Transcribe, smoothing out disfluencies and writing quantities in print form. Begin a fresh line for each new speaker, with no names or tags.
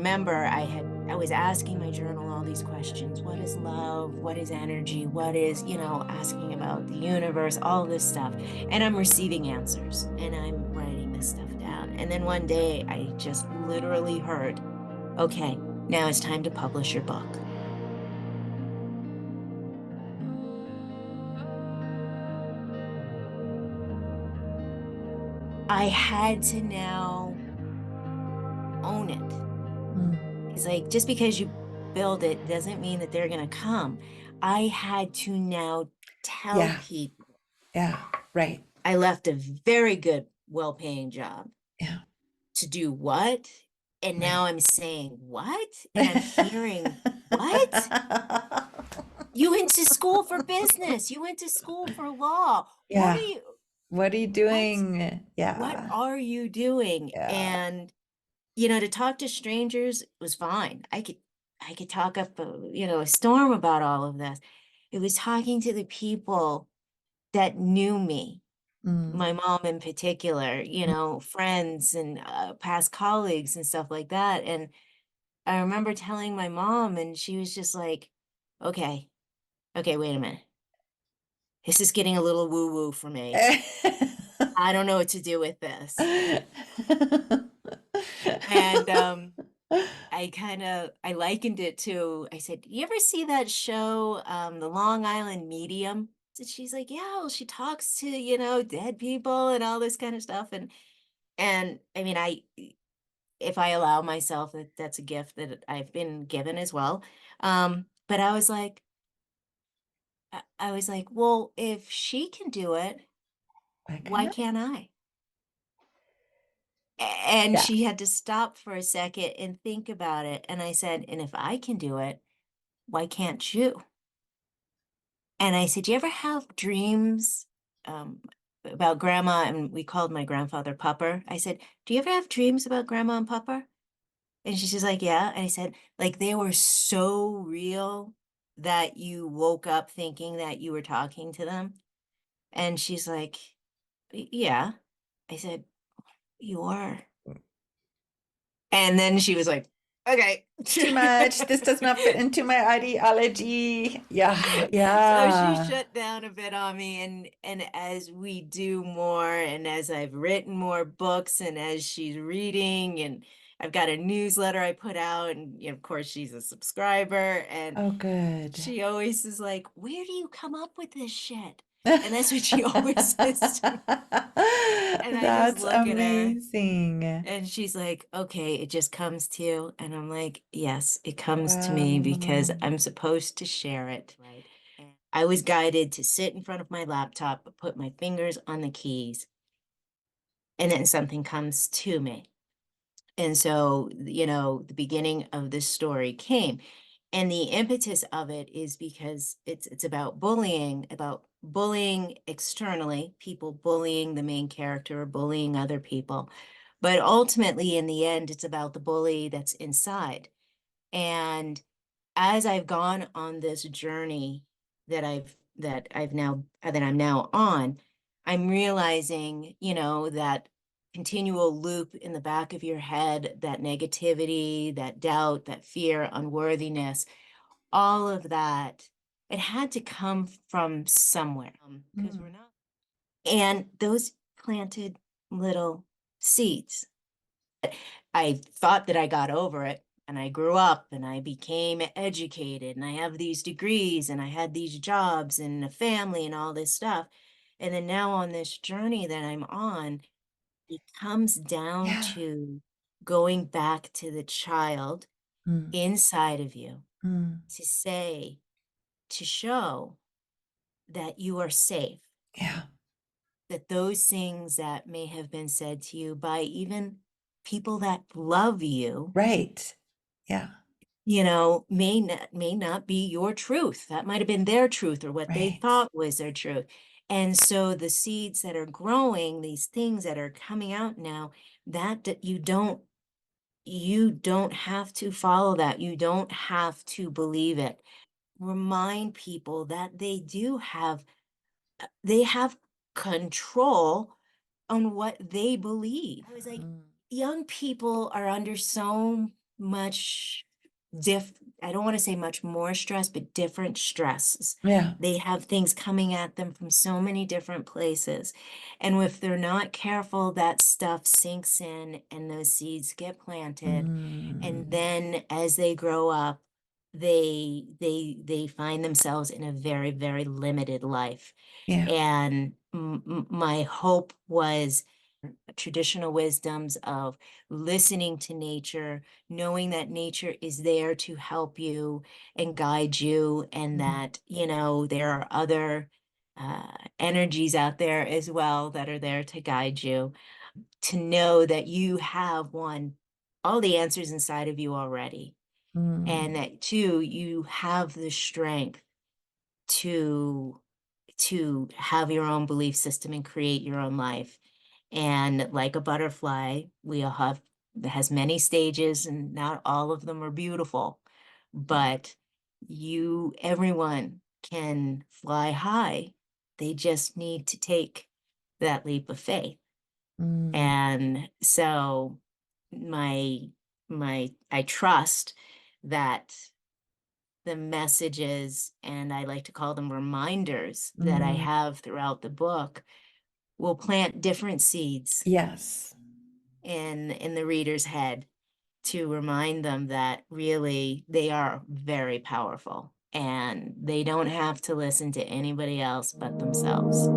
remember I was asking my journal all these questions. What is love? What is energy? What is, asking about the universe, all this stuff. And I'm receiving answers and I'm writing this stuff down. And then one day I just literally heard, okay, now it's time to publish your book. I had to now own it. It's like, just because you build it doesn't mean that they're going to come. I had to now tell
Yeah.
people
Yeah. Right.
I left a very good, well-paying job
Yeah.
to do what? And now
Right.
I'm saying what? And I'm hearing what? You went to school for business. You went to school for law. What are
Yeah.
you,
What are you
what?
doing?
What
Yeah.
are you doing?
Yeah.
And to talk to strangers was fine. I could talk up a storm about all of this. It was talking to the people that knew me,
Mm.
my mom in particular, friends and past colleagues and stuff like that. And I remember telling my mom, and she was just like, okay, okay, wait a minute. This is getting a little woo-woo for me. I don't know what to do with this. And I likened it to, I said, you ever see that show, The Long Island Medium? And she's like, yeah, well, she talks to, dead people and all this kind of stuff. And I mean, if I allow myself, that's a gift that I've been given as well. But I was like, well, if she can do it,
Why
why
can't
can't I? And
Yeah.
she had to stop for a second and think about it. And I said, and if I can do it, why can't you? And I said, do you ever have dreams um, about grandma? And we called my grandfather Pupper. I said, do you ever have dreams about grandma and Pupper? And she's just like, yeah. And I said, like, they were so real that you woke up thinking that you were talking to them. And she's like, yeah. I said, you are. And then she was like, okay.
Too much. This does not fit into my ideology. Yeah.
So she
Yeah.
shut down a bit on me, and as we do more and as I've written more books and as she's reading, and I've got a newsletter I put out, and of course she's a subscriber, and
Oh, good.
she always is like, where do you come up with this shit? And that's what she always says to me. And I just
That's
look at her
amazing.
and she's like, okay, it just comes to you. And I'm like, yes, it comes to me because
Wow.
I'm supposed to share it. Right. And I was guided to sit in front of my laptop, put my fingers on the keys, and then something comes to me. And so, the beginning of this story came. And the impetus of it is because it's about bullying externally, people bullying the main character, bullying other people. But ultimately, in the end, it's about the bully that's inside. And as I've gone on this journey that I'm now on, I'm realizing, that continual loop in the back of your head, that negativity, that doubt, that fear, unworthiness, all of that, it had to come from somewhere. Because we're
Mm.
not. And those planted little seeds. I thought that I got over it, and I grew up and I became educated and I have these degrees and I had these jobs and a family and all this stuff. And then now on this journey that I'm on, it comes down
Yeah.
to going back to the child
Mm.
inside of you
Mm.
to say, to show that you are safe,
Yeah.
that those things that may have been said to you by even people that love you,
Right. Yeah.
may not be your truth. That might have been their truth or what they
Right.
thought was their truth. And so the seeds that are growing, these things that are coming out now, that you don't have to follow that. You don't have to believe it. Remind people that they have control on what they believe. I was like,
Mm.
young people are under so much diff I don't want to say much more stress, but different stresses.
Yeah.
They have things coming at them from so many different places. And if they're not careful, that stuff sinks in and those seeds get planted. And
Mm.
then as they grow up, they find themselves in a very, very limited life.
Yeah.
And my hope was traditional wisdoms of listening to nature, knowing that nature is there to help you and guide you, and
Mhm.
that, there are other energies out there as well that are there to guide you, to know that you have all the answers inside of you already,
Mm.
and that two, you have the strength to have your own belief system and create your own life. And like a butterfly, we all have that has many stages and not all of them are beautiful, but everyone can fly high. They just need to take that leap of faith.
Mm.
And so my I trust that the messages, and I like to call them reminders, that I
Mm.
have throughout the book will plant different seeds
Yes.
in the reader's head to remind them that really they are very powerful and they don't have to listen to anybody else but themselves.